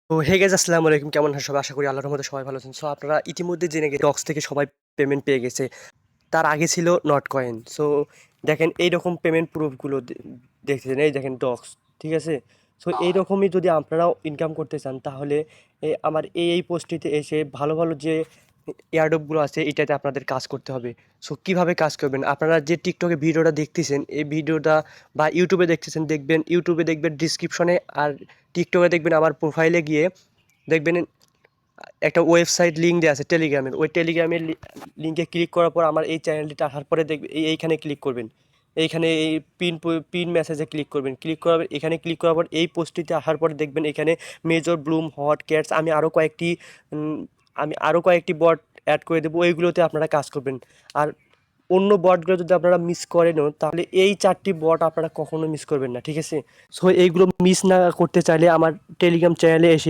তো hey guys আসসালামু আলাইকুম, কেমন আছেন সবাই? আশা করি আল্লাহর রহমতে সবাই ভালো আছেন। সো আপনারা ইতিমধ্যে জেনে গেছেন ডক্স থেকে সবাই পেমেন্ট পেয়ে গেছে। তার আগে ছিল নট কয়েন। সো দেখেন এইরকম পেমেন্ট প্রুফগুলো দেখতেছেন, এই দেখেন ডক্স, ঠিক আছে? সো এইরকমই যদি আপনারাও ইনকাম করতে চান তাহলে আমার এই পোস্টটিতে এসে ভালো ভালো যে এয়ারড্রপগুলো আছে এটাতে আপনাদের কাজ করতে হবে। সো কীভাবে কাজ করবেন, আপনারা যে টিকটকে ভিডিওটা দেখতেছেন এই ভিডিওটা বা ইউটিউবে দেখতেছেন, ইউটিউবে দেখবেন ডিসক্রিপশনে, আর টিকটকে দেখবেন আমার প্রোফাইলে গিয়ে দেখবেন একটা ওয়েবসাইট লিঙ্ক দেওয়া আছে টেলিগ্রামের। ওই টেলিগ্রামের লিঙ্কে ক্লিক করার পর আমার এই চ্যানেলটিতে আসার পরে দেখবেন এইখানে ক্লিক করবেন। এইখানে এই পিন মেসেজে ক্লিক করবেন। এখানে ক্লিক করার পর এই পোস্টটিতে আসার পরে দেখবেন এখানে মেজর ব্লুম হট ক্যাটস আমি আরও কয়েকটি বট অ্যাড করে দেবো, ওইগুলোতে আপনারা কাজ করবেন। আর অন্য বটগুলো যদি আপনারা মিস করেনও তাহলে এই 4টি বট আপনারা কখনো মিস করবেন না, ঠিক আছে? সো এইগুলো মিস না করতে চাইলে আমার টেলিগ্রাম চ্যানেলে এসে